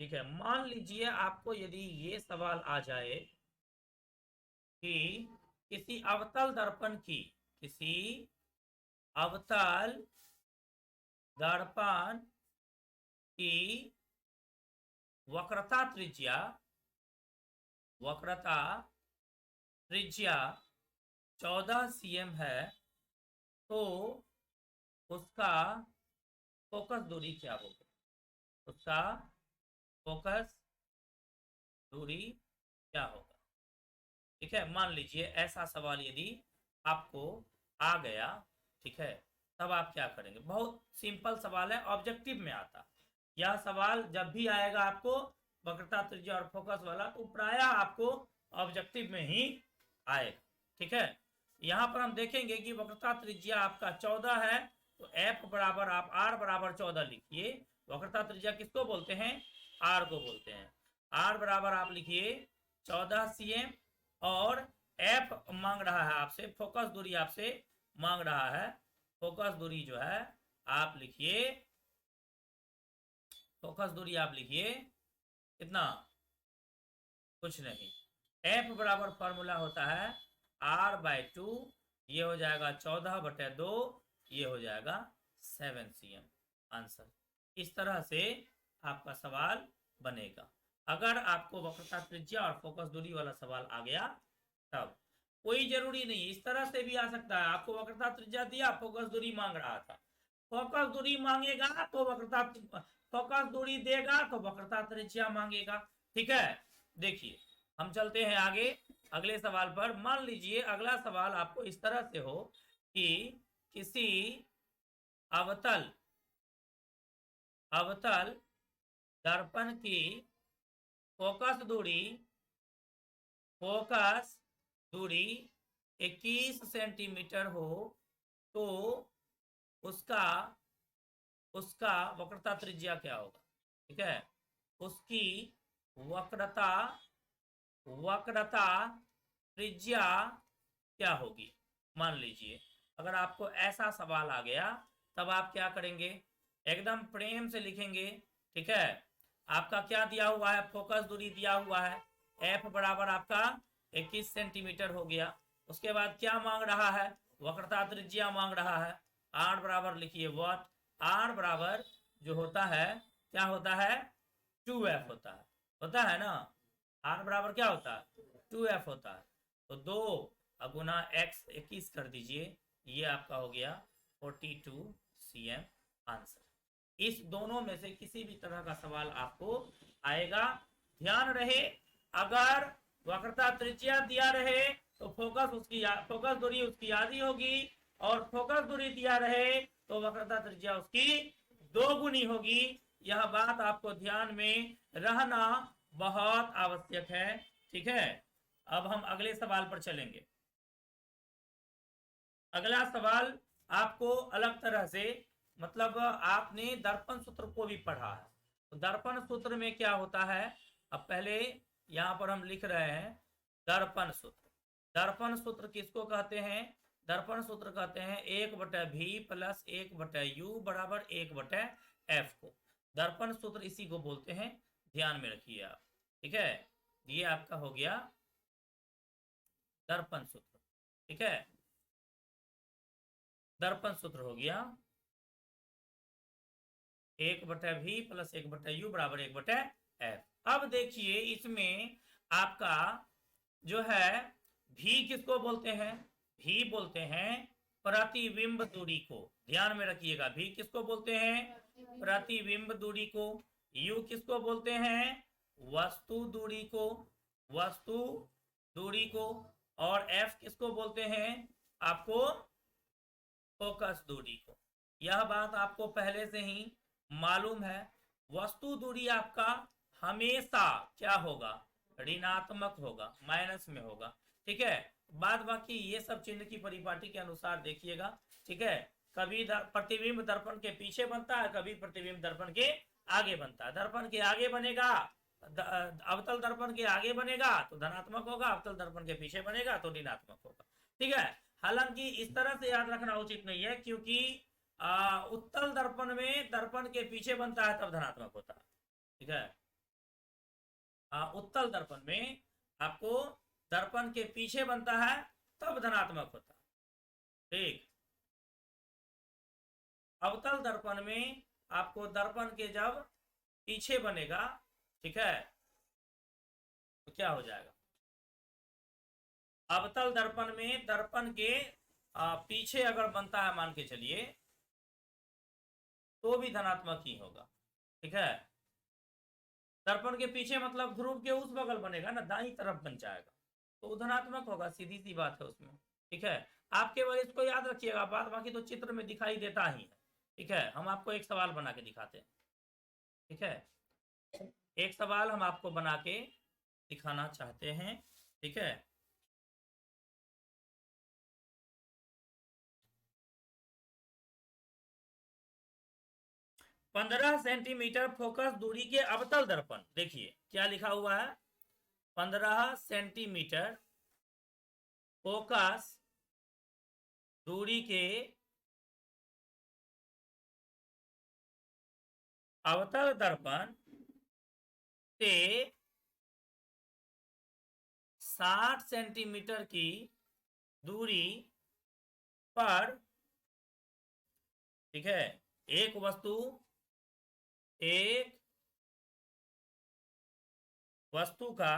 ठीक है, मान लीजिए आपको यदि ये सवाल आ जाए कि किसी अवतल दर्पण की, किसी अवतल दर्पण की वक्रता त्रिज्या, वक्रता त्रिज्या 14 cm है, तो उसका फोकस दूरी क्या होगी? उसका फोकस दूरी क्या होगा? ठीक है, मान लीजिए ऐसा सवाल यदि आपको आ गया, ठीक है, तब आप क्या करेंगे? बहुत सिंपल सवाल है, ऑब्जेक्टिव में आता। यह सवाल जब भी आएगा आपको वक्रता त्रिज्या और फोकस वाला, तो प्राय आपको ऑब्जेक्टिव में ही आएगा। ठीक है, यहां पर हम देखेंगे कि वक्रता त्रिज्या आपका 14 है, तो एफ बराबर आप आर बराबर 14 लिखिए। वक्रता त्रिज्या किसको बोलते हैं? आर को बोलते हैं। आर बराबर आप लिखिए 14 cm, और एफ मांग रहा है आपसे, फोकस दूरी आपसे मांग रहा है। फोकस दूरी जो है आप लिखिए, फोकस दूरी आप लिखिए कितना? कुछ नहीं, एफ बराबर फॉर्मूला होता है r/2, ये हो जाएगा 14/2, ये हो जाएगा 7 cm आंसर। इस तरह से आपका सवाल बनेगा। अगर आपको वक्रता त्रिज्या और फोकस दूरी वाला सवाल आ गया तब, कोई जरूरी नहीं, इस तरह से भी आ सकता है। आपको वक्रता त्रिज्या दिया, फोकस दूरी मांग रहा था, फोकस दूरी मांगेगा तो वक्रता, फोकस दूरी देगा तो वक्रता त्रिज्या मांगेगा। ठीक है, देखिए हम चलते हैं आगे अगले सवाल पर। मान लीजिए अगला सवाल आपको इस तरह से हो कि किसी अवतल, अवतल दर्पण की फोकस दूरी, फोकस दूरी 21 सेंटीमीटर हो, तो उसका, उसका वक्रता त्रिज्या क्या होगा? ठीक है, उसकी वक्रता, वक्रता त्रिज्या क्या होगी? मान लीजिए अगर आपको ऐसा सवाल आ गया, तब आप क्या करेंगे? एकदम प्रेम से लिखेंगे। ठीक है, आपका क्या दिया हुआ है? फोकस दूरी दिया हुआ है, एफ बराबर आपका 21 सेंटीमीटर हो गया। उसके बाद क्या मांग रहा है? वक्रता त्रिज्या मांग रहा है। आर बराबर लिखिए व्हाट, आर बराबर जो होता है क्या होता है? 2f होता है ना? आर बराबर क्या होता है? 2f होता है। तो 2 गुना x 21 कर दीजिए, ये आपका हो गया 42 cm आंसर। इस दोनों में से किसी भी तरह का सवाल आपको आएगा, ध्यान रहे, अगर वक्रता त्रिज्या दिया रहे तो फोकस उसकी, फोकस दूरी उसकी आधी होगी, और फोकस दूरी दिया रहे तो वक्रता त्रिज्या उसकी 2 गुनी होगी। यह बात आपको ध्यान में रहना बहुत आवश्यक है। ठीक है, अब हम अगले सवाल पर चलेंगे। अगला सवाल आपको अलग तरह से, मतलब आपने दर्पण सूत्र को भी पढ़ा है, तो दर्पण सूत्र में क्या होता है? अब पहले यहां पर हम लिख रहे हैं दर्पण सूत्र। दर्पण सूत्र किसको कहते हैं? दर्पण सूत्र कहते हैं 1/v प्लस 1/u बराबर 1/f को। दर्पण सूत्र इसी को बोलते हैं, ध्यान में रखिए आप। ठीक है, ये आपका हो गया दर्पण सूत्र। ठीक है, दर्पण सूत्र हो गया 1/v प्लस 1/u बराबर 1/f। अब देखिए इसमें आपका जो है भी किसको बोलते हैं? भी बोलते हैं प्रतिबिंब दूरी को। ध्यान में रखिएगा, भी किसको बोलते हैं? प्रतिबिंब दूरी को। यू किसको बोलते हैं? वस्तु दूरी को, वस्तु दूरी को। और एफ किसको बोलते हैं? आपको फोकस दूरी को। यह बात आपको पहले से ही मालूम है। वस्तु दूरी आपका हमेशा क्या होगा? ऋणात्मक होगा, माइनस में होगा। ठीक है, बाद बाकी ये सब चिन्ह की परिपाटी के अनुसार देखिएगा। ठीक है, कभी प्रतिबिंब दर्पण के पीछे बनता है, कभी प्रतिबिंब दर्पण के आगे बनता है। दर्पण के आगे बनेगा, अवतल दर्पण के आगे बनेगा तो धनात्मक होगा, अवतल दर्पण के पीछे बनेगा तो ऋणात्मक होगा। ठीक है, हालांकि इस तरह से याद रखना उचित नहीं है, क्योंकि उत्तल दर्पण में दर्पण के पीछे बनता है तब धनात्मक होता है। ठीक है, उत्तल दर्पण में आपको दर्पण के पीछे बनता है तब धनात्मक होता है। ठीक, अवतल दर्पण में आपको दर्पण के जब पीछे बनेगा, ठीक है, तो क्या हो जाएगा, अवतल दर्पण में दर्पण के पीछे अगर बनता है मान के चलिए तो भी धनात्मक ही होगा। ठीक है, दर्पण के पीछे मतलब ध्रुव के उस बगल बनेगा ना, दाईं तरफ बन जाएगा तो धनात्मक होगा, सीधी सी बात है उसमें। ठीक है, आप केवल इसको याद रखिएगा, बात बाकी तो चित्र में दिखाई देता ही है। ठीक है, हम आपको एक सवाल बना के दिखाते हैं। ठीक है, एक सवाल हम आपको बना के दिखाना चाहते हैं। ठीक है, 15 सेंटीमीटर फोकस दूरी के अवतल दर्पण, देखिए क्या लिखा हुआ है, 15 सेंटीमीटर फोकस दूरी के अवतल दर्पण से 60 सेंटीमीटर की दूरी पर, ठीक है, एक वस्तु का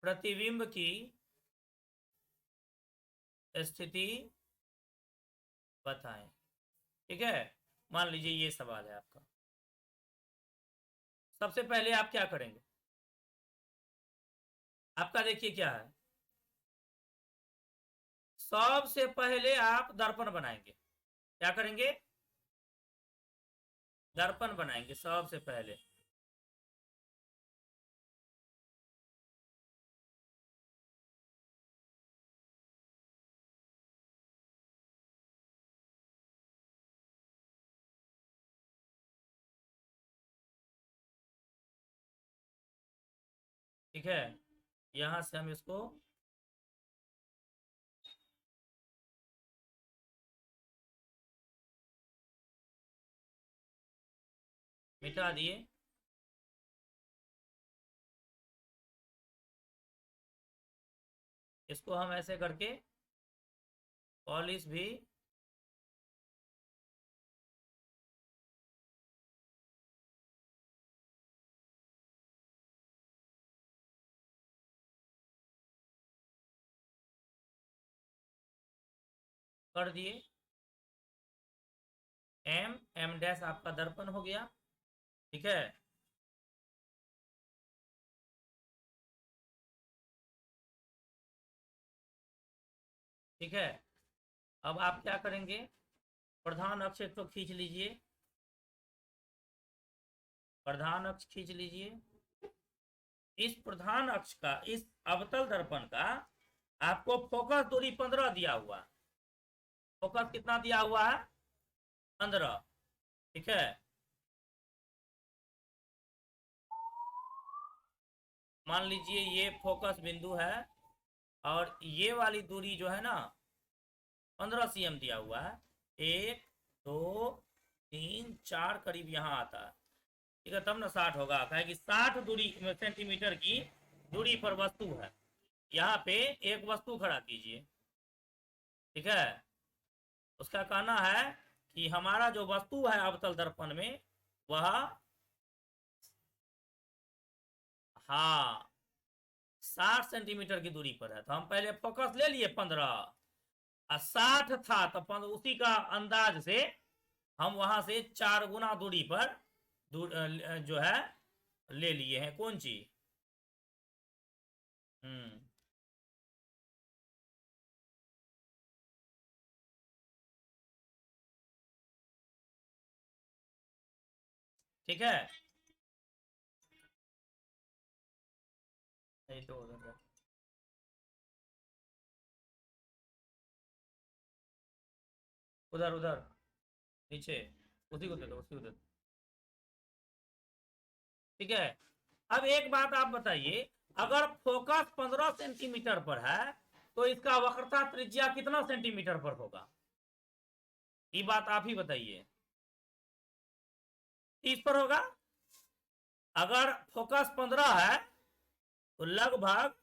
प्रतिबिंब की स्थिति बताएं। ठीक है, मान लीजिए ये सवाल है आपका। सबसे पहले आप क्या करेंगे, आपका देखिए क्या है, सबसे पहले आप दर्पण बनाएंगे। क्या करेंगे, दर्पण बनाएंगे सबसे पहले। ठीक है, यहां से हम इसको मिटा दिए। इसको हम ऐसे करके पॉलिश भी कर दिए। एम डैश आपका दर्पण हो गया। ठीक है, ठीक है, अब आप क्या करेंगे, प्रधान अक्ष एक तो खींच लीजिए, प्रधान अक्ष खींच लीजिए। इस प्रधान अक्ष का, इस अवतल दर्पण का आपको फोकस दूरी 15 दिया हुआ है। फोकस कितना दिया हुआ है, 15। ठीक है, मान लीजिए ये फोकस बिंदु है और ये वाली दूरी जो है ना 15 cm दिया हुआ है, 1 2 3 4 करीब यहाँ आता है। ठीक है, तब ना 60 होगा, कहे कि 60 दूरी सेंटीमीटर की दूरी पर वस्तु है। यहाँ पे एक वस्तु खड़ा कीजिए। ठीक है, उसका कहना है कि हमारा जो वस्तु है अवतल दर्पण में वह, हाँ, 60 सेंटीमीटर की दूरी पर है। तो हम पहले फोकस ले लिए 15 और 60 था, तो उसी का अंदाज से हम वहां से 4 गुना दूरी पर जो है ले लिए हैं। कौन चीज, हम्म, ठीक है, नहीं तो उधर उधर नीचे, उसी को दे दो, उसी को दे दो। ठीक है, अब एक बात आप बताइए, अगर फोकस 15 सेंटीमीटर पर है तो इसका वक्रता त्रिज्या कितना सेंटीमीटर पर होगा, ये बात आप ही बताइए। 30 पर होगा। अगर फोकस 15 है तो लगभग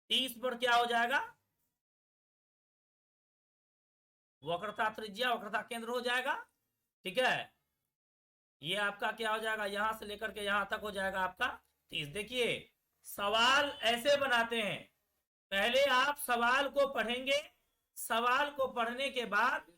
30 पर क्या हो जाएगा, वक्रता त्रिज्या वक्रता केंद्र हो जाएगा। ठीक है, ये आपका क्या हो जाएगा, यहां से लेकर के यहां तक हो जाएगा आपका 30। देखिए सवाल ऐसे बनाते हैं, पहले आप सवाल को पढ़ेंगे, सवाल को पढ़ने के बाद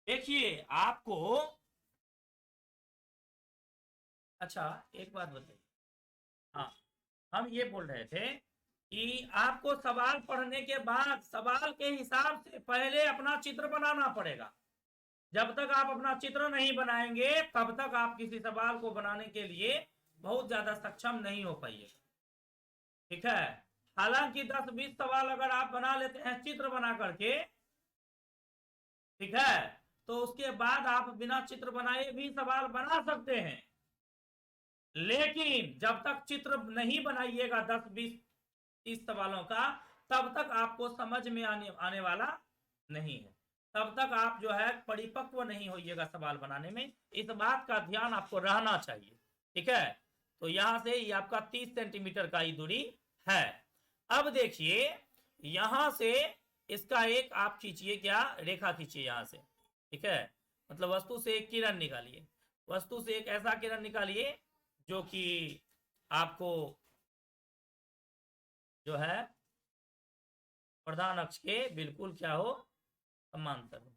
देखिए आपको, अच्छा एक बात बताइए, हाँ हम ये बोल रहे थे कि आपको सवाल पढ़ने के बाद सवाल के हिसाब से पहले अपना चित्र बनाना पड़ेगा। जब तक आप अपना चित्र नहीं बनाएंगे तब तक आप किसी सवाल को बनाने के लिए बहुत ज्यादा सक्षम नहीं हो पाइएगा। ठीक है, हालांकि 10-20 सवाल अगर आप बना लेते हैं चित्र बना करके, ठीक है, तो उसके बाद आप बिना चित्र बनाए भी सवाल बना सकते हैं। लेकिन जब तक चित्र नहीं बनाइएगा 10-20-30 सवालों का, तब तक आपको समझ में आने वाला नहीं है, तब तक आप जो है परिपक्व नहीं होइएगा सवाल बनाने में। इस बात का ध्यान आपको रहना चाहिए। ठीक है, तो यहां से ये आपका 30 सेंटीमीटर का ही दूरी है। अब देखिए यहां से इसका एक आप खींचिए, क्या रेखा खींचिए यहां से। ठीक है, मतलब वस्तु से एक किरण निकालिए, वस्तु से एक ऐसा किरण निकालिए जो कि आपको जो है प्रधान अक्ष के बिल्कुल क्या हो, समांतर हो।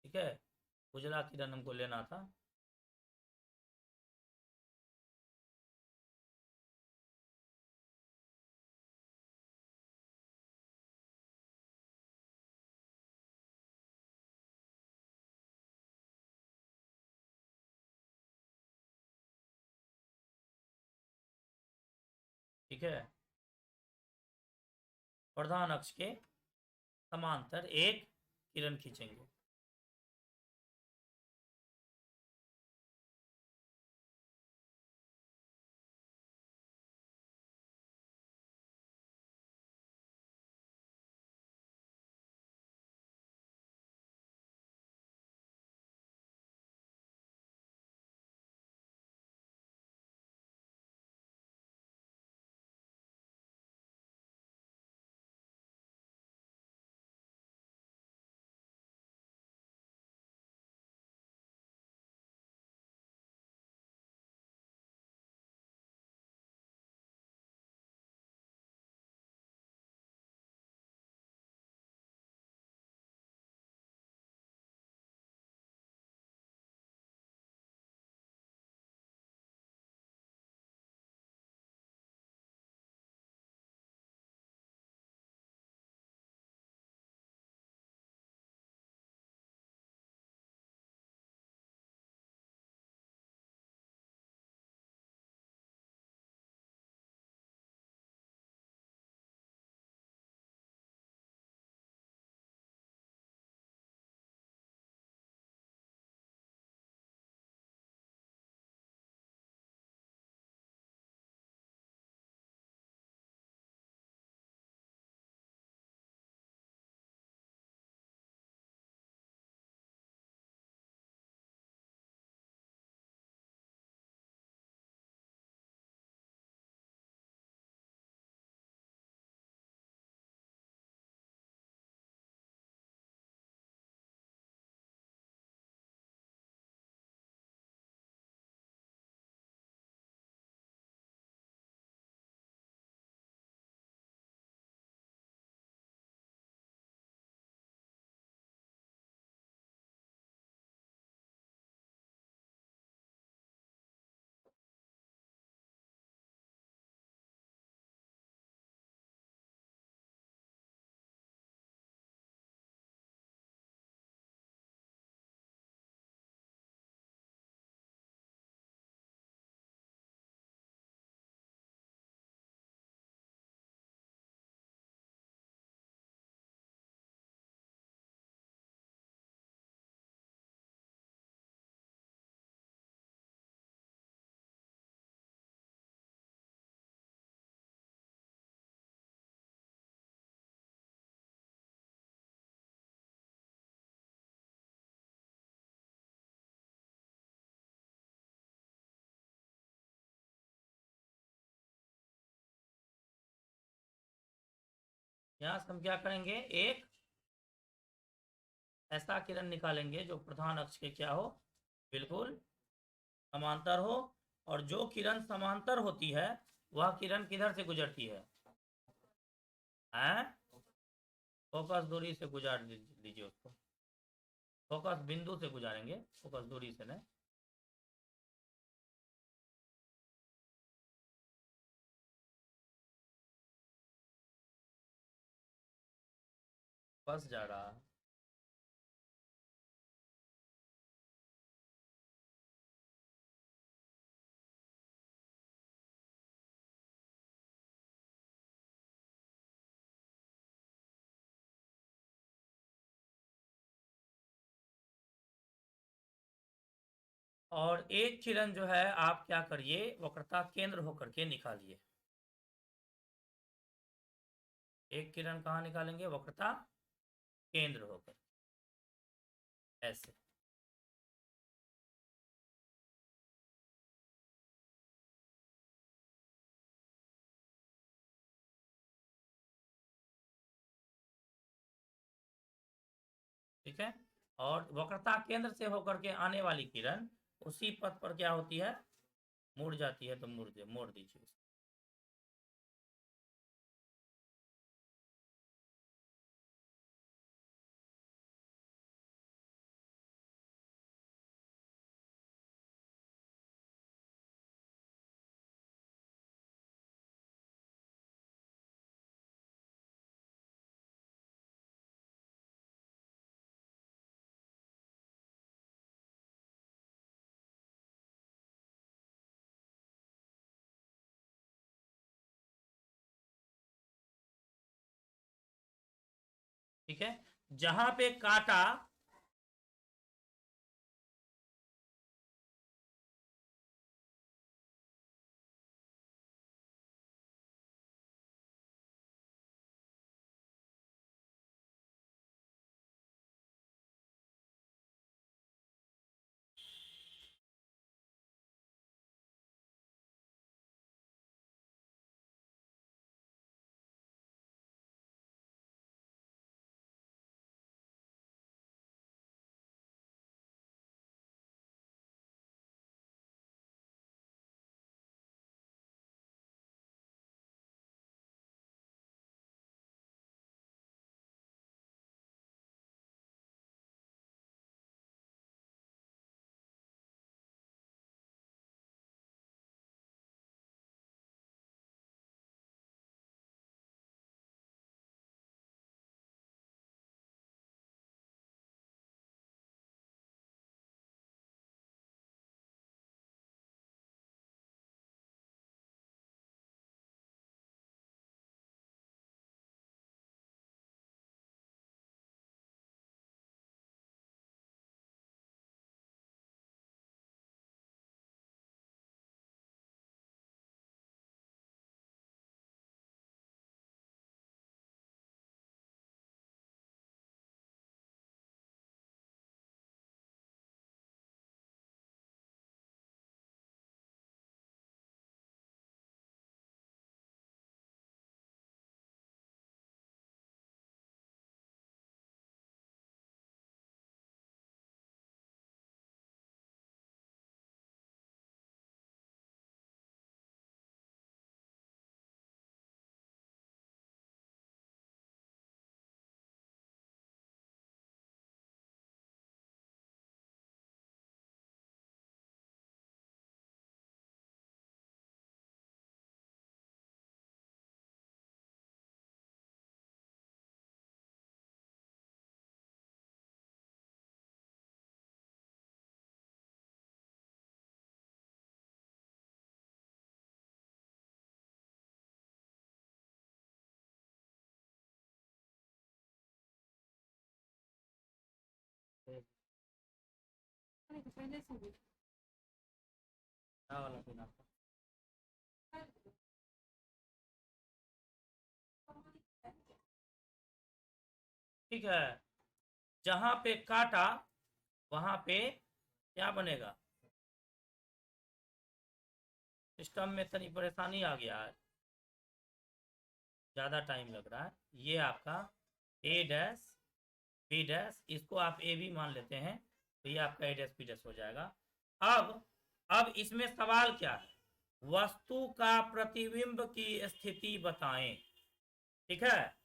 ठीक है, उजला किरण हमको लेना था। ठीक है, प्रधान अक्ष के समांतर एक किरण खींचेंगे। यहाँ से हम क्या करेंगे, एक ऐसा किरण निकालेंगे जो प्रधान अक्ष के क्या हो, बिल्कुल समांतर हो। और जो किरण समांतर होती है वह किरण किधर से गुजरती है, हैं? फोकस दूरी से गुजार लीजिए उसको, फोकस बिंदु से गुजारेंगे, फोकस दूरी से नहीं। बस जा रहा है। और एक किरण जो है आप क्या करिए, वक्रता केंद्र होकर के निकालिए। एक किरण कहाँ निकालेंगे, वक्रता केंद्र होकर, ऐसे। ठीक है। और वक्रता केंद्र से होकर के आने वाली किरण उसी पथ पर क्या होती है, मुड़ जाती है, तो मोड़ दीजिए उसको। ठीक है। जहां पे काटा, क्या वाला पिन आपका? ठीक है। जहां पे काटा वहां पे क्या बनेगा, सिस्टम में तनी परेशानी आ गया है। ज़्यादा टाइम लग रहा है। ये आपका ए डैश बी डैश, इसको आप ए भी मान लेते हैं, तो ये आपका ए डैश बी डैश हो जाएगा। अब इसमें सवाल क्या है, वस्तु का प्रतिबिंब की स्थिति बताएं। ठीक है,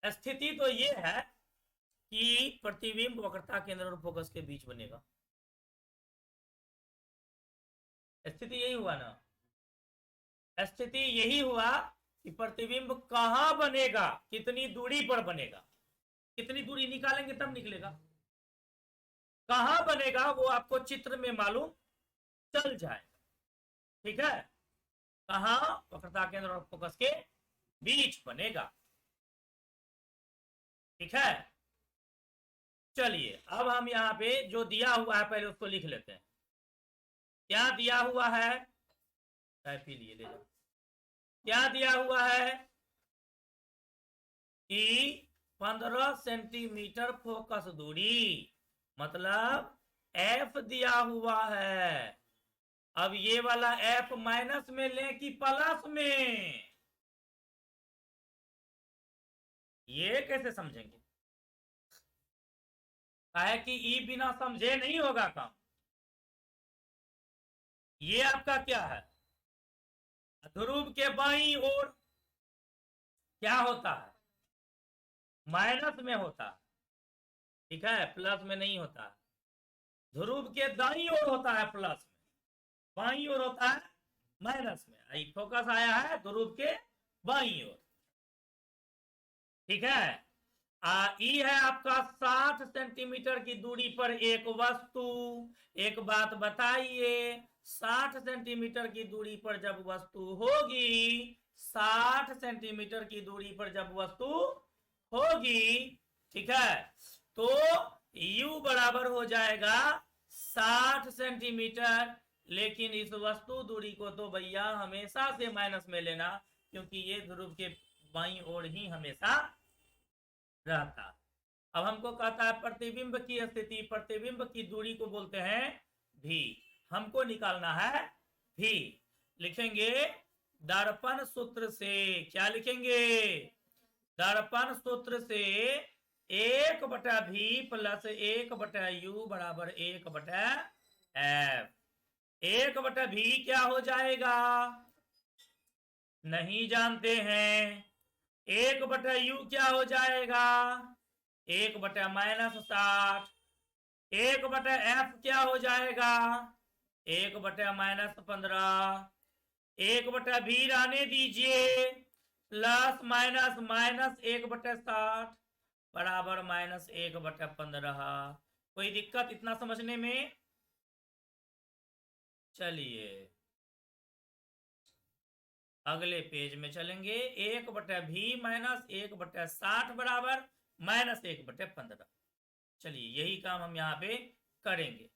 स्थिति तो ये है कि प्रतिबिंब वक्रता केंद्र और फोकस के बीच बनेगा। स्थिति यही हुआ ना, स्थिति यही हुआ कि प्रतिबिंब कहां बनेगा, कितनी दूरी पर बनेगा, कितनी दूरी निकालेंगे तब निकलेगा। कहां बनेगा वो आपको चित्र में मालूम चल जाएगा। ठीक है, कहां, वक्रता केंद्र और फोकस के बीच बनेगा। ठीक है, चलिए अब हम यहाँ पे जो दिया हुआ है पहले उसको लिख लेते हैं। क्या दिया हुआ है, पी लिए ले जाओ। क्या दिया हुआ है कि 15 सेंटीमीटर फोकस दूरी, मतलब एफ दिया हुआ है। अब ये वाला एफ माइनस में लें कि प्लस में, ये कैसे समझेंगे, है कि ई बिना समझे नहीं होगा काम। ये आपका क्या है, ध्रुव के बाईं ओर क्या होता है, माइनस में होता है। ठीक है, प्लस में नहीं होता है। ध्रुव के दाईं ओर होता है प्लस में, बाईं ओर होता है माइनस में। फोकस आया है ध्रुव के बाईं ओर। ठीक है, ई है आपका 60 सेंटीमीटर की दूरी पर एक वस्तु। एक बात बताइए, 60 सेंटीमीटर की दूरी पर जब वस्तु होगी, 60 सेंटीमीटर की दूरी पर जब वस्तु होगी, ठीक है, तो u बराबर हो जाएगा 60 सेंटीमीटर। लेकिन इस वस्तु दूरी को तो भैया हमेशा से माइनस में लेना, क्योंकि ये ध्रुव के बाईं ओर ही हमेशा रहता। अब हमको कहता है प्रतिबिंब की स्थिति, प्रतिबिंब की दूरी को बोलते हैं भी, हमको निकालना है भी। लिखेंगे दर्पण सूत्र से, क्या लिखेंगे, दर्पण सूत्र से 1/v प्लस 1/u बराबर 1/f। 1/v क्या हो जाएगा, नहीं जानते हैं। 1/u क्या हो जाएगा, 1/-60। 1/f क्या हो जाएगा, 1/-15। 1/v रहने दीजिए, प्लस माइनस माइनस 1/60 बराबर -1/15। कोई दिक्कत इतना समझने में। चलिए अगले पेज में चलेंगे। 1/v माइनस 1/60 बराबर -1/15। चलिए यही काम हम यहाँ पे करेंगे।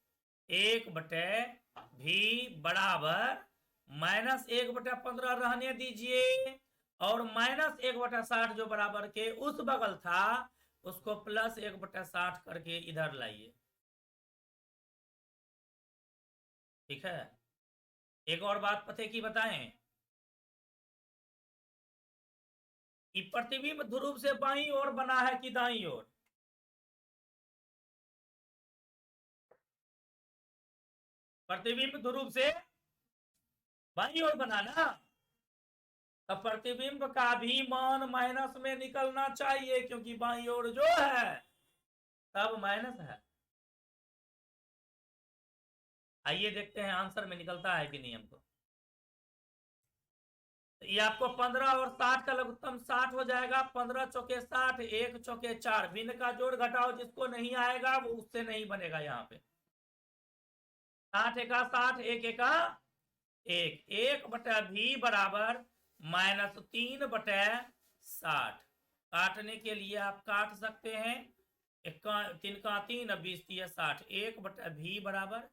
1/v बराबर -1/15 रहने दीजिए, और -1/60 जो बराबर के उस बगल था उसको +1/60 करके इधर लाइए। ठीक है, एक और बात पते की बताएं कि प्रतिबिंब ध्रुव से बाईं ओर बना है कि दाईं ओर, प्रतिबिंब ध्रुव से बाईं ओर बना ना, तो प्रतिबिंब का भी मान माइनस में निकलना चाहिए, क्योंकि बाईं ओर जो है तब माइनस है। आइए देखते हैं आंसर में निकलता है कि नहीं हमको। ये आपको 15 और 60 का लघुत्तम 60 हो जाएगा। 15 चौके 60, 1 चौके 4, भिन्न का जोड़ घटाओ जिसको नहीं आएगा वो उससे नहीं बनेगा। यहाँ पे 60 एका 60, 1 एका 1, 1/v बराबर -3/60। काटने के लिए आप काट सकते हैं, 3 का 3, 20 दिया 60, 1/v बराबर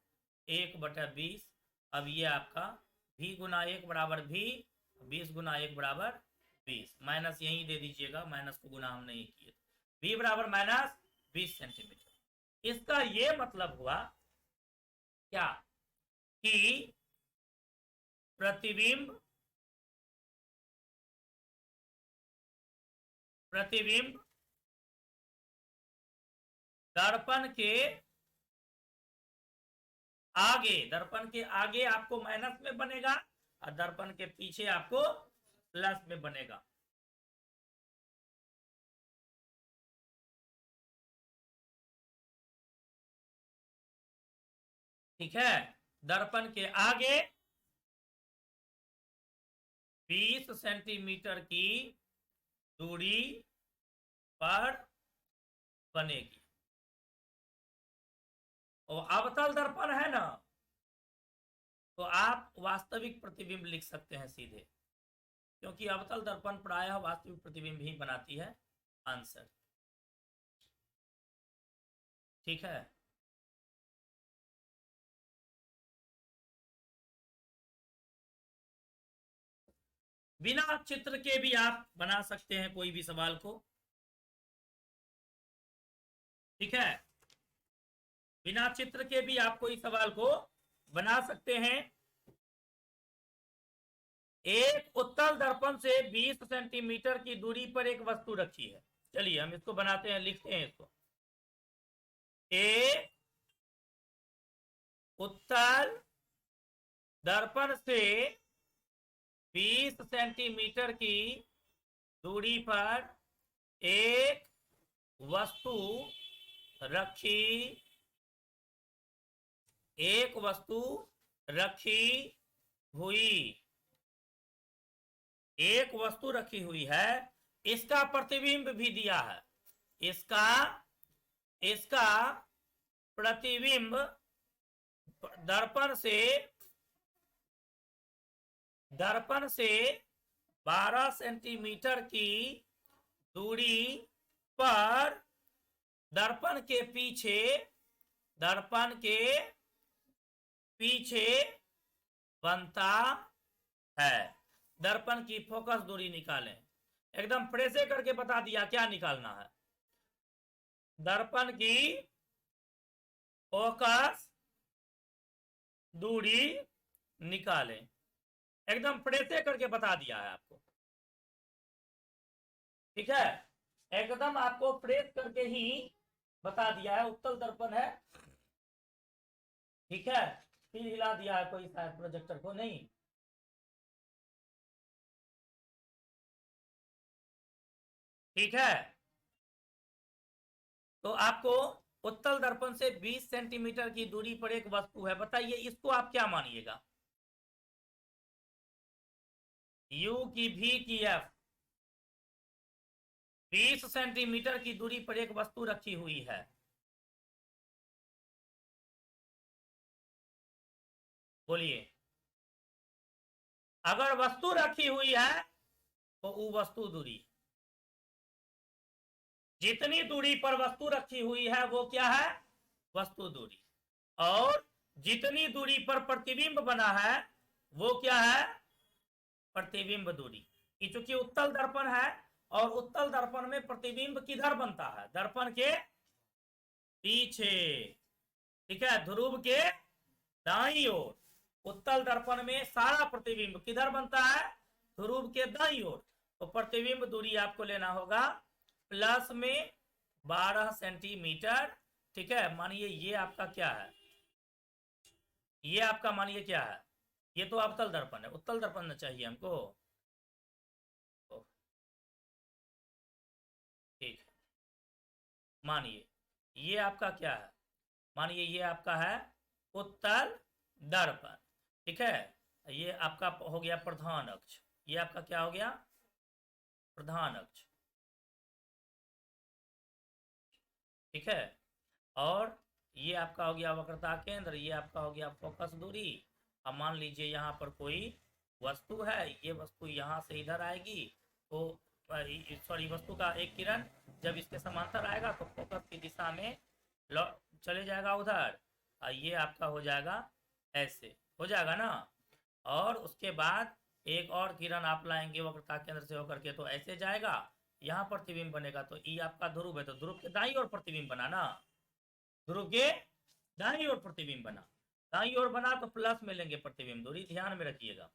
1/20। अब ये आपका v गुना 1 बराबर v, 20 गुना 1 बराबर 20, माइनस यहीं दे दीजिएगा, माइनस को गुना हम नहीं किए। v बराबर -20 सेंटीमीटर। इसका ये मतलब हुआ क्या कि प्रतिबिंब प्रतिबिंब दर्पण के आगे आपको माइनस में बनेगा और दर्पण के पीछे आपको प्लस में बनेगा। ठीक है, दर्पण के आगे 20 सेंटीमीटर की दूरी पर बनेगी। और अवतल दर्पण है ना, तो आप वास्तविक प्रतिबिंब लिख सकते हैं सीधे, क्योंकि अवतल दर्पण प्रायः वास्तविक प्रतिबिंब ही बनाती है। आंसर ठीक है। बिना चित्र के भी आप बना सकते हैं कोई भी सवाल को। ठीक है, बिना चित्र के भी आप कोई सवाल को बना सकते हैं। एक उत्तल दर्पण से 20 सेंटीमीटर की दूरी पर एक वस्तु रखी है। चलिए हम इसको बनाते हैं, लिखते हैं इसको। एक उत्तल दर्पण से 20 सेंटीमीटर की दूरी पर एक वस्तु रखी हुई है। इसका प्रतिबिंब भी दिया है। इसका प्रतिबिंब दर्पण से 12 सेंटीमीटर की दूरी पर दर्पण के पीछे बनता है। दर्पण की फोकस दूरी निकालें। एकदम प्रेसे करके बता दिया क्या निकालना है। दर्पण की फोकस दूरी निकालें। एकदम प्रेसे करके बता दिया है आपको। ठीक है, एकदम आपको प्रेस करके ही बता दिया है। उत्तल दर्पण है। ठीक है, फिर हिला दिया है कोई शायद प्रोजेक्टर को, नहीं। ठीक है, तो आपको उत्तल दर्पण से 20 सेंटीमीटर की दूरी पर एक वस्तु है। बताइए इसको आप क्या मानिएगा। U की V की F, 20 सेंटीमीटर की दूरी पर एक वस्तु रखी हुई है। बोलिए, अगर वस्तु रखी हुई है तो वो वस्तु दूरी, जितनी दूरी पर वस्तु रखी हुई है वो क्या है, वस्तु दूरी। और जितनी दूरी पर प्रतिबिंब बना है वो क्या है, प्रतिबिंब दूरी। चूंकि उत्तल दर्पण है और उत्तल दर्पण में प्रतिबिंब किधर बनता है, दर्पण के पीछे। ठीक है, ध्रुव के दाईं ओर। उत्तल दर्पण में सारा प्रतिबिंब किधर बनता है, ध्रुव के दाईं ओर। तो प्रतिबिंब दूरी आपको लेना होगा प्लस में 12 सेंटीमीटर। ठीक है, मानिए ये आपका क्या है, ये आपका मानिए क्या है, ये तो अवतल दर्पण है। उत्तल दर्पण न चाहिए हमको। ठीक है, मानिए ये आपका क्या है, मानिए ये आपका है उत्तल दर्पण। ठीक है, ये आपका हो गया प्रधान अक्ष। ये आपका क्या हो गया, प्रधान अक्ष। ठीक है, और ये आपका हो गया वक्रता केंद्र, ये आपका हो गया फोकस दूरी। अब मान लीजिए यहाँ पर कोई वस्तु है, ये वस्तु यहाँ से इधर आएगी तो सॉरी, वस्तु का एक किरण जब इसके समांतर आएगा तो फोकस की दिशा में चले जाएगा उधर, और ये आपका हो जाएगा ऐसे, हो जाएगा ना। और उसके बाद एक और किरण आप लाएंगे वक्रता केंद्र से होकर के तो ऐसे जाएगा, यहाँ प्रतिबिंब बनेगा। तो ई आपका ध्रुव है, तो ध्रुव के दाईं ओर प्रतिबिंब बना ना, ध्रुव के दाईं ओर प्रतिबिंब बना। दाईं ओर बना तो प्लस में लेंगे प्रतिबिंब दूरी, ध्यान में रखिएगा।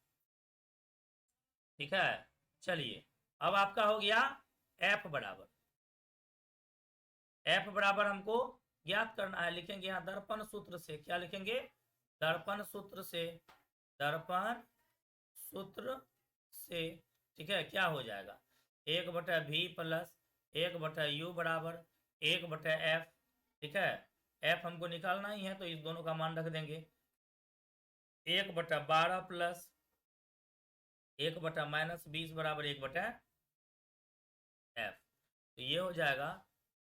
ठीक है, चलिए अब आपका हो गया एफ बराबर हमको ज्ञात करना है। लिखेंगे यहाँ दर्पण सूत्र से, क्या लिखेंगे, दर्पण सूत्र से, दर्पण सूत्र से, ठीक है। क्या हो जाएगा, 1/v प्लस 1/u बराबर 1/f, ठीक है। f हमको निकालना ही है तो इस दोनों का मान रख देंगे, 1/12 प्लस 1/-20 बराबर 1/f। तो ये हो जाएगा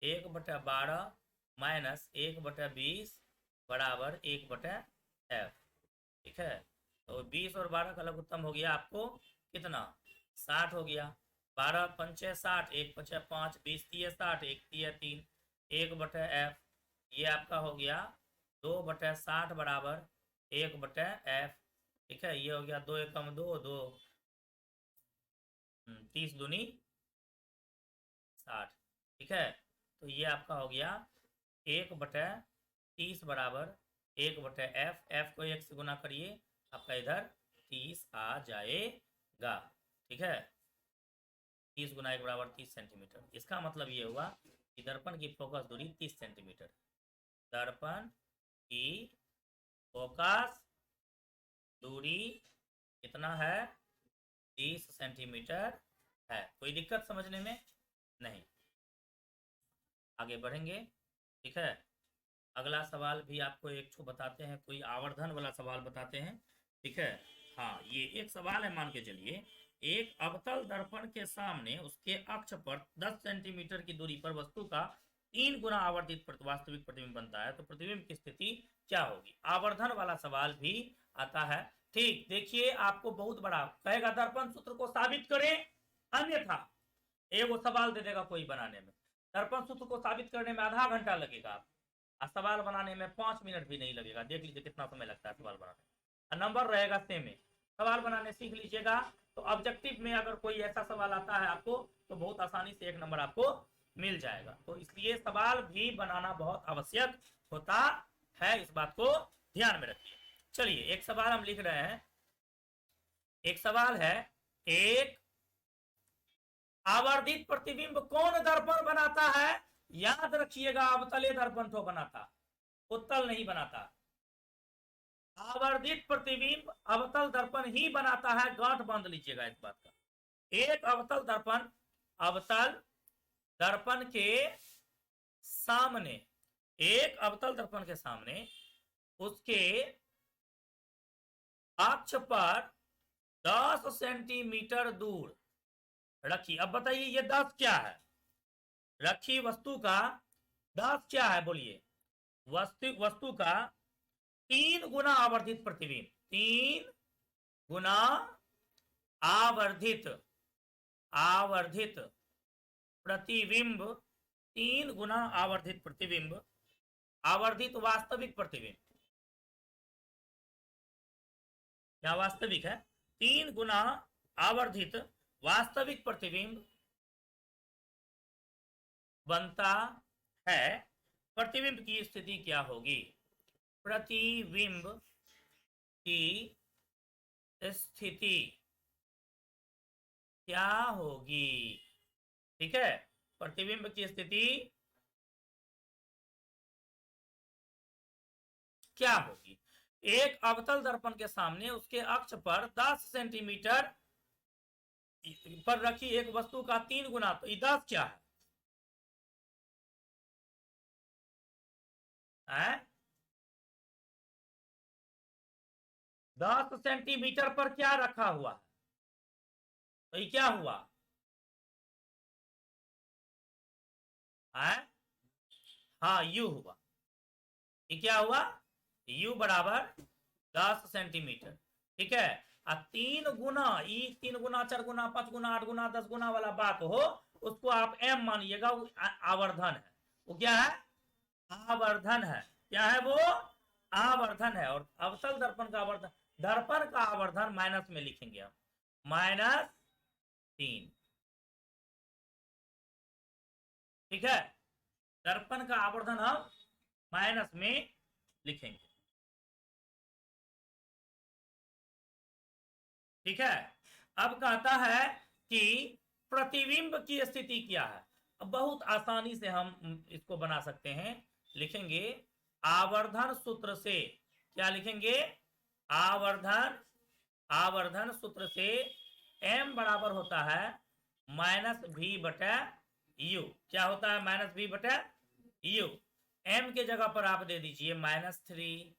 1/12 माइनस 1/20 बराबर 1/f, ठीक है। तो 20 और 12 का लघुत्तम हो गया आपको कितना, 60 हो गया। 12 पंचे 60, 1 5 5, 20 3 60, 1 3 3, 1/f, ये आपका हो गया 2/60 बराबर 1/f, ठीक है। ये हो गया 2 एकम 2 2, 30 दूनी 60, ठीक है। तो ये आपका हो गया 1/30 बराबर 1/f, f को 1 से गुना करिए, आपका इधर 30 आ जाएगा, ठीक है। 30 गुना 1 बराबर 30 सेंटीमीटर। इसका मतलब ये हुआ कि दर्पण की फोकस दूरी 30 सेंटीमीटर, दर्पण की फोकस दूरी कितना है, 30 सेंटीमीटर है। कोई दिक्कत समझने में नहीं, आगे बढ़ेंगे, ठीक है। अगला सवाल भी आपको एक ठो बताते हैं, कोई आवर्धन वाला सवाल बताते हैं, ठीक है। हाँ, ये एक सवाल है, मान के चलिए एक अवतल दर्पण के सामने उसके अक्ष पर 10 सेंटीमीटर की दूरी पर वस्तु का 3 गुना आवर्धित वास्तविक प्रतिबिंब बनता है, तो प्रतिबिंब की स्थिति क्या होगी। आवर्धन वाला सवाल भी आता है, ठीक। देखिए आपको बहुत बड़ा कहेगा दर्पण सूत्र को साबित करें, अन्यथा एगो सवाल दे देगा कोई बनाने में, दर्पण सूत्र को साबित करने में आधा घंटा लगेगा, और सवाल बनाने में 5 मिनट भी नहीं लगेगा। देख लीजिए कितना समय लगता है सवाल बनाने, नंबर रहेगा सेम है। सवाल बनाने सीख लीजिएगा तो ऑब्जेक्टिव में अगर कोई ऐसा सवाल आता है आपको तो बहुत आसानी से 1 नंबर आपको मिल जाएगा। तो इसलिए सवाल भी बनाना बहुत आवश्यक होता है, इस बात को ध्यान में रखिए। चलिए एक सवाल हम लिख रहे हैं, एक सवाल है, एक आवर्धित प्रतिबिंब कौन दर्पण बनाता है। याद रखिएगा अवतले दर्पण तो बनाता, उत्तल नहीं बनाता। आवर्धित प्रतिबिंब अवतल दर्पण ही बनाता है, गांठ बांध लीजिएगा इस बात का। एक अवतल दर्पण, अवतल दर्पण के सामने, एक अवतल दर्पण के सामने उसके अक्ष पर 10 सेंटीमीटर दूर रखी। अब बताइए ये 10 क्या है, रखी वस्तु का 10 क्या है, बोलिए। वस्तु का 3 गुना आवर्धित प्रतिबिंब, 3 गुना आवर्धित प्रतिबिंब, 3 गुना आवर्धित प्रतिबिंब, आवर्धित वास्तविक प्रतिबिंब, क्या वास्तविक है, 3 गुना आवर्धित वास्तविक प्रतिबिंब बनता है। प्रतिबिंब की स्थिति क्या होगी, प्रतिबिंब की स्थिति क्या होगी, ठीक है। प्रतिबिंब की स्थिति क्या होगी, एक अवतल दर्पण के सामने उसके अक्ष पर 10 सेंटीमीटर पर रखी एक वस्तु का 3 गुना, तो 10 क्या है? 10 सेंटीमीटर पर क्या रखा हुआ है, तो ये क्या हुआ है? हाँ यू हुआ, ये क्या हुआ, यू बराबर 10 सेंटीमीटर, ठीक है। 3 गुना, 3 गुना 4 गुना 5 गुना 8 गुना 10 गुना वाला बात हो, उसको आप एम मानिएगा, वो आवर्धन है, वो क्या है, आवर्धन है। क्या है वो, आवर्धन है। और अवतल दर्पण का आवर्धन, दर्पण का आवर्धन माइनस में लिखेंगे हम, -3, ठीक है। दर्पण का आवर्धन हम माइनस में लिखेंगे, ठीक है। अब कहता है कि प्रतिबिंब की स्थिति क्या है। अब बहुत आसानी से हम इसको बना सकते हैं, लिखेंगे आवर्धन सूत्र से। क्या लिखेंगे? आवर्धन, आवर्धन सूत्र से m बराबर होता है माइनस v बटा यू। क्या होता है? माइनस v बटा यू। m के जगह पर आप दे दीजिए -3,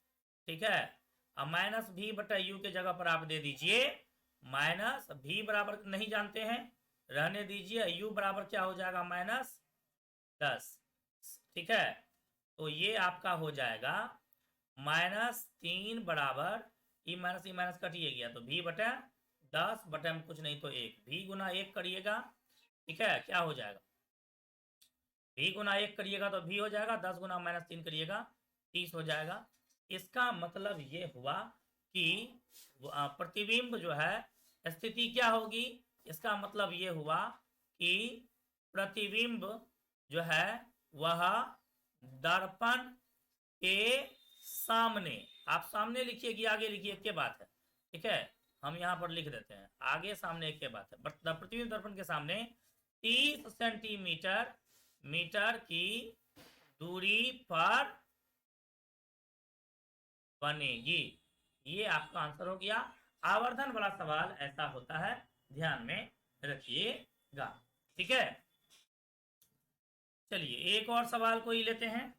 ठीक है। अब माइनस v बटा यू के जगह पर आप दे दीजिए माइनस v बराबर नहीं जानते हैं, रहने दीजिए, u बराबर क्या हो जाएगा? -10, ठीक है। तो ये आपका हो जाएगा -3 बराबर ई माइनस कटिए गया तो v बटा 10 बटा में कुछ नहीं तो 1, v गुना 1 करिएगा, ठीक है। क्या हो जाएगा? v गुना 1 करिएगा तो v हो जाएगा, 10 गुना -3 करिएगा 30 हो जाएगा। इसका मतलब ये हुआ कि प्रतिबिंब जो है स्थिति क्या होगी? इसका मतलब ये हुआ कि प्रतिबिंब जो है वह दर्पण के सामने, आप सामने लिखिए कि आगे लिखिए, एक के बात है, ठीक है। हम यहाँ पर लिख देते हैं आगे सामने, एक के बात है। प्रतिबिंब दर्पण के सामने 30 सेंटीमीटर मीटर की दूरी पर बनेगी। ये आपका आंसर हो गया। आवर्धन वाला सवाल ऐसा होता है, ध्यान में रखिएगा, ठीक है। चलिए एक और सवाल कोई लेते हैं।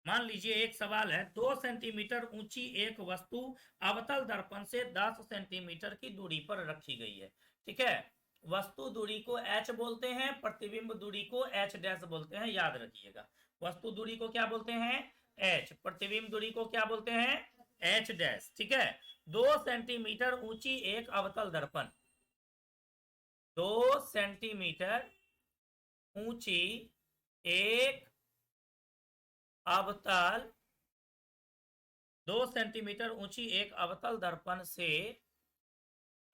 मान लीजिए एक सवाल है, 2 सेंटीमीटर ऊंची एक वस्तु अवतल दर्पण से 10 सेंटीमीटर की दूरी पर रखी गई है, ठीक है। वस्तु दूरी को h बोलते हैं, प्रतिबिंब दूरी को h डैश बोलते हैं, याद रखिएगा। वस्तु दूरी को क्या बोलते हैं? h। प्रतिबिंब दूरी को क्या बोलते हैं? h डैश, ठीक है। 2 सेंटीमीटर ऊंची एक अवतल दर्पण, 2 सेंटीमीटर ऊंची एक अवतल, 2 सेंटीमीटर ऊंची एक अवतल दर्पण से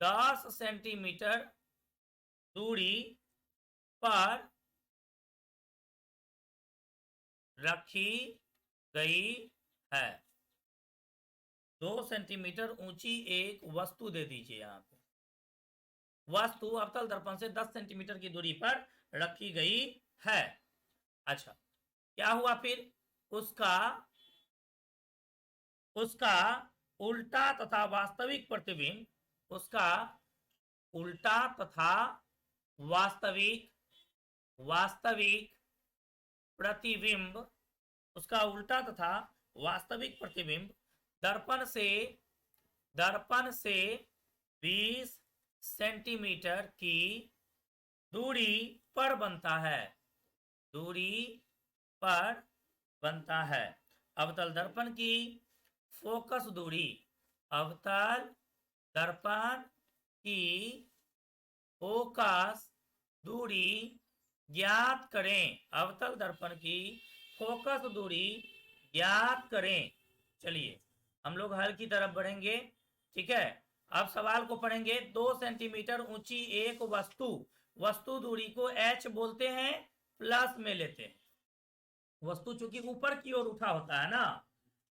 10 सेंटीमीटर दूरी पर रखी गई है। 2 सेंटीमीटर ऊंची एक वस्तु दे दीजिए, यहां पे वस्तु अवतल दर्पण से 10 सेंटीमीटर की दूरी पर रखी गई है। अच्छा, क्या हुआ फिर? उसका उल्टा तथा वास्तविक प्रतिबिंब, उसका उल्टा तथा वास्तविक प्रतिबिंब, उसका उल्टा तथा वास्तविक प्रतिबिंब दर्पण से 20 सेंटीमीटर की दूरी पर बनता है, दूरी पर बनता है। अवतल दर्पण की फोकस दूरी, अवतल दर्पण की फोकस दूरी ज्ञात करें, अवतल दर्पण की फोकस दूरी ज्ञात करें। चलिए हम लोग हल की तरफ बढ़ेंगे, ठीक है। अब सवाल को पढ़ेंगे। 2 सेंटीमीटर ऊंची एक वस्तु दूरी को h बोलते हैं, प्लस में लेते हैं। वस्तु चूंकि ऊपर की ओर उठा होता है ना,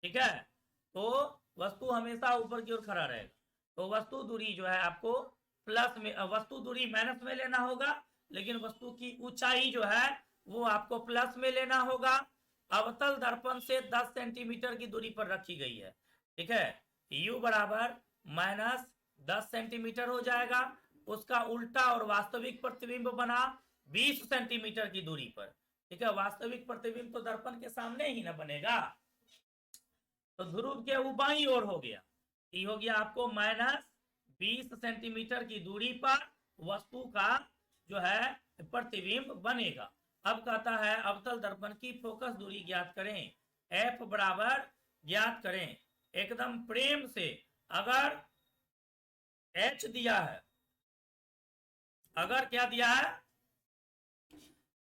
ठीक है, तो वस्तु हमेशा ऊपर की ओर खड़ा रहेगा। तो वस्तु दूरी जो है आपको प्लस में, वस्तु दूरी माइनस में लेना होगा, लेकिन वस्तु की ऊंचाई जो है वो आपको प्लस में लेना होगा। अवतल दर्पण से 10 सेंटीमीटर की दूरी पर रखी गई है, ठीक है। u बराबर -10 सेंटीमीटर हो जाएगा। उसका उल्टा और वास्तविक प्रतिबिंब बना 20 सेंटीमीटर की दूरी पर, ठीक है। वास्तविक प्रतिबिंब तो दर्पण के सामने ही ना बनेगा, तो ध्रुव के बाईं ओर हो गया। ये हो गया आपको -20 सेंटीमीटर की दूरी पर वस्तु का जो है प्रतिबिंब बनेगा। अब कहता है अवतल दर्पण की फोकस दूरी ज्ञात करें, f बराबर ज्ञात करें। एकदम प्रेम से, अगर h दिया है, अगर क्या दिया है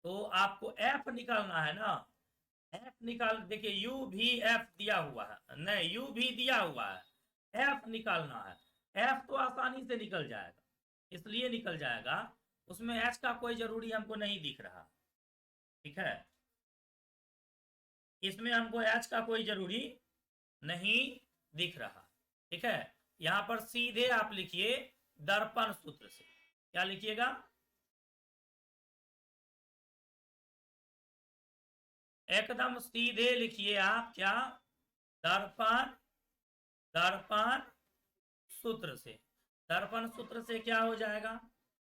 तो आपको f निकालना है ना। f निकाल, देखिए u भी f दिया हुआ है, नहीं u भी दिया हुआ है, f निकालना है। f तो आसानी से निकल जाएगा, इसलिए निकल जाएगा, उसमें h का कोई जरूरी हमको नहीं दिख रहा, ठीक है। इसमें हमको h का कोई जरूरी नहीं दिख रहा, ठीक है। यहां पर सीधे आप लिखिए दर्पण सूत्र से, क्या लिखिएगा, एकदम सीधे लिखिए आप, क्या, दर्पण, दर्पण सूत्र से। दर्पण सूत्र से क्या हो जाएगा,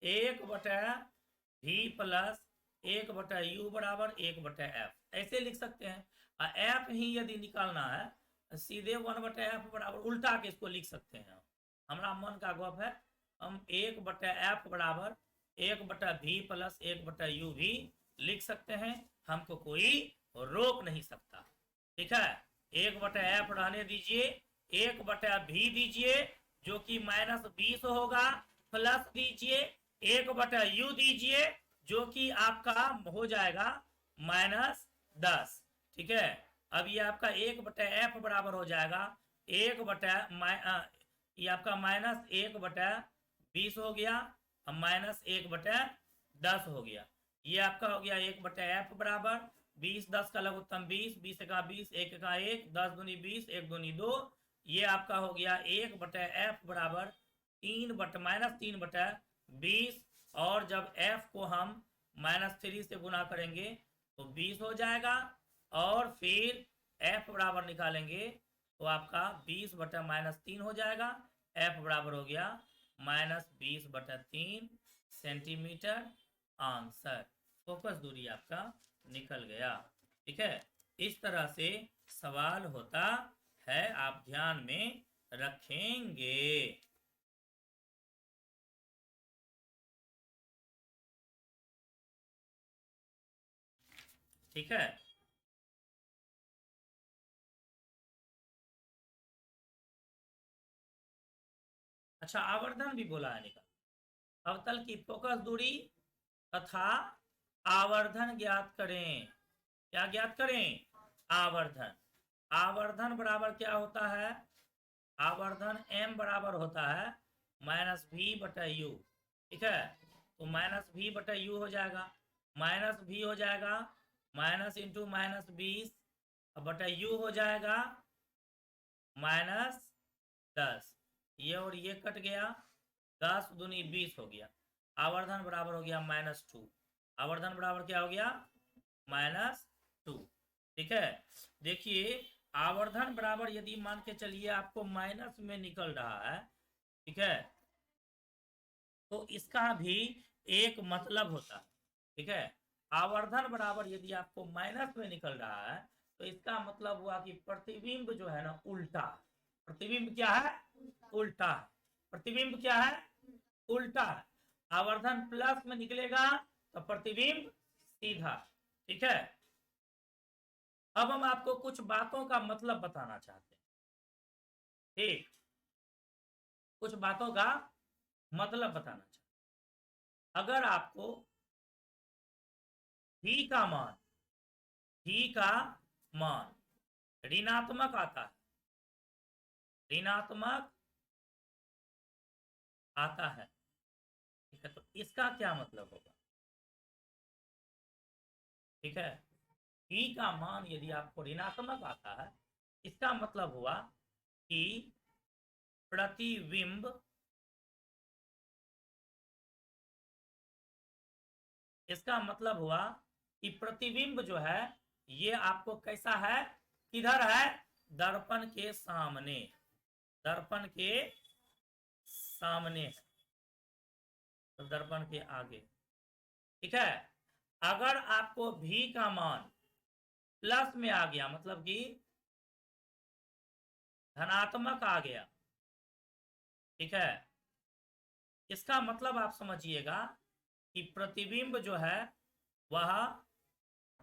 1/v प्लस 1/u बराबर 1/f, ऐसे लिख सकते हैं। और एफ ही यदि निकालना है सीधे 1/f बराबर उल्टा के इसको लिख सकते हैं। हमारा मन का गप है, हम 1/f बराबर 1/v प्लस 1/u भी लिख सकते हैं, हमको कोई रोक नहीं सकता। ठीक है, 1/f रहने दीजिए, 1/v दीजिए जो कि -20 होगा, प्लस दीजिए 1/u दीजिए जो कि आपका हो जाएगा -10। ठीक है, अब ये आपका 1/f बराबर हो जाएगा 1 बटा ये आपका -1/20 हो गया, अब -1/10 हो गया। ये आपका हो गया 1/f बराबर 20, 10 का लघुत्तम 20, 20 का 20, 1 का 1, 10 दूनी 20, 1 दूनी 2। ये आपका हो गया 1/f बराबर -3/20, और जब f को हम -3 से गुना करेंगे तो 20 हो जाएगा, और फिर f बराबर निकालेंगे तो आपका 20/-3 हो जाएगा। f बराबर हो गया -20/3 सेंटीमीटर। आंसर, फोकस दूरी आपका निकल गया। ठीक है, इस तरह से सवाल होता है, आप ध्यान में रखेंगे। ठीक है, अच्छा आवर्धन भी बोला है निकल। अवतल की फोकस दूरी तथा आवर्धन ज्ञात करें। क्या ज्ञात करें, आवर्धन। आवर्धन बराबर क्या होता है, आवर्धन m बराबर होता है -v/u। ठीक है, तो -v/u हो जाएगा, -v हो जाएगा माइनस इंटू -20 बटा u हो जाएगा -10। ये और ये कट गया, 10 दूनी 20 हो गया। आवर्धन बराबर हो गया -2। आवर्धन बराबर क्या हो गया, -2। ठीक है, देखिए आवर्धन बराबर यदि मान के चलिए आपको माइनस में निकल रहा है, ठीक है, तो इसका भी एक मतलब होता है। ठीक है, आवर्धन बराबर यदि आपको माइनस में निकल रहा है तो इसका मतलब हुआ कि प्रतिबिंब जो है ना उल्टा। प्रतिबिंब क्या है, उल्टा है। प्रतिबिंब क्या है, उल्टा है। आवर्धन प्लस में निकलेगा तो प्रतिबिंब सीधा। ठीक है, अब हम आपको कुछ बातों का मतलब बताना चाहते हैं। ठीक, कुछ बातों का मतलब बताना चाहते हैं। अगर आपको v का मान, v का मान ऋणात्मक आता है, ऋणात्मक आता है, ठीक है, तो इसका क्या मतलब होगा। ठीक है, v का मान यदि आपको ऋणात्मक आता है, इसका मतलब हुआ कि प्रतिबिंब इसका मतलब हुआ कि प्रतिबिंब जो है ये आपको कैसा है, किधर है, दर्पण के सामने, दर्पण के सामने है, तो दर्पण के आगे। ठीक है, अगर आपको v का मान प्लस में आ गया, मतलब कि धनात्मक आ गया, ठीक है, इसका मतलब आप समझिएगा कि प्रतिबिंब जो है वह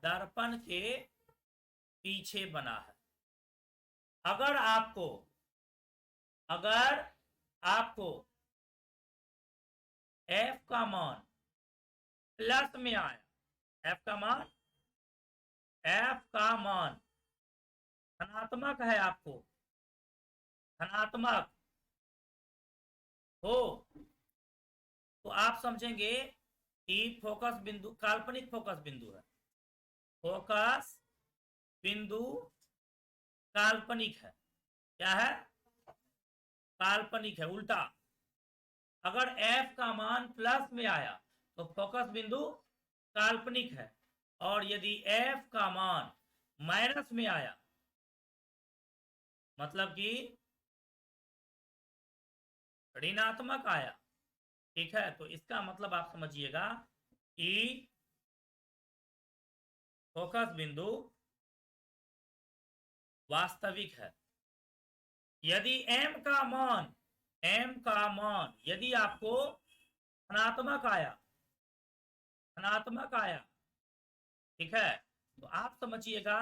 दर्पण के पीछे बना है। अगर आपको f का मान प्लस में आया, f का मान धनात्मक है, आपको धनात्मक हो तो आप समझेंगे कि फोकस बिंदु काल्पनिक फोकस बिंदु है। फोकस बिंदु काल्पनिक है। क्या है, काल्पनिक है, उल्टा। अगर f का मान प्लस में आया तो फोकस बिंदु काल्पनिक है, और यदि f का मान माइनस में आया मतलब कि ऋणात्मक आया, ठीक है, तो इसका मतलब आप समझिएगा कि फोकस बिंदु वास्तविक है। यदि m का मान यदि आपको धनात्मक आया, ठीक है, तो आप समझिएगा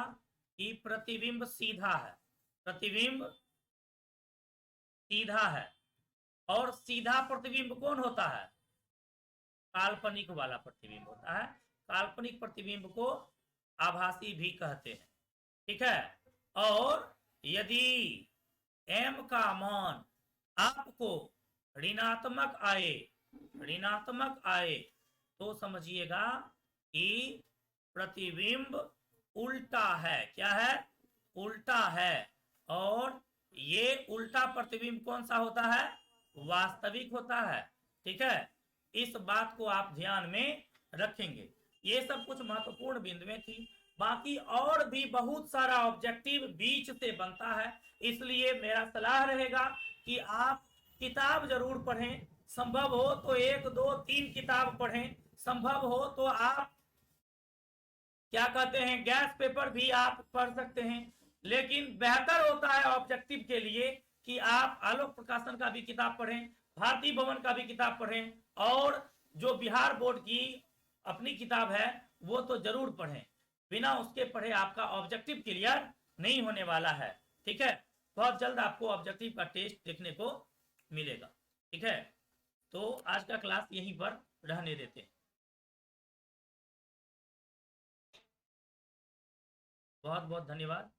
कि प्रतिबिंब सीधा है, और सीधा प्रतिबिंब कौन होता है? काल्पनिक वाला प्रतिबिंब होता है। काल्पनिक प्रतिबिंब को आभासी भी कहते हैं, ठीक है। और यदि m का मान आपको ऋणात्मक आए तो समझिएगा कि प्रतिबिंब उल्टा है। क्या है? उल्टा है। और ये उल्टा प्रतिबिंब कौन सा होता है? वास्तविक होता है, ठीक है। इस बात को आप ध्यान में रखेंगे। ये सब कुछ महत्वपूर्ण बिंदुएं थी। बाकी और भी बहुत सारा ऑब्जेक्टिव बीच से बनता है, इसलिए मेरा सलाह रहेगा कि आप किताब जरूर पढ़ें। संभव हो तो 1, 2, 3 किताब पढ़ें। संभव हो तो आप क्या कहते हैं, गैस पेपर भी आप पढ़ सकते हैं। लेकिन बेहतर होता है ऑब्जेक्टिव के लिए कि आप आलोक प्रकाशन का भी किताब पढ़ें, भारतीय भवन का भी किताब पढ़ें, और जो बिहार बोर्ड की अपनी किताब है वो तो जरूर पढ़ें। बिना उसके पढ़े आपका ऑब्जेक्टिव क्लियर नहीं होने वाला है, ठीक है। बहुत जल्द आपको ऑब्जेक्टिव का टेस्ट देखने को मिलेगा, ठीक है। तो आज का क्लास यहीं पर रहने देते हैं। बहुत बहुत धन्यवाद।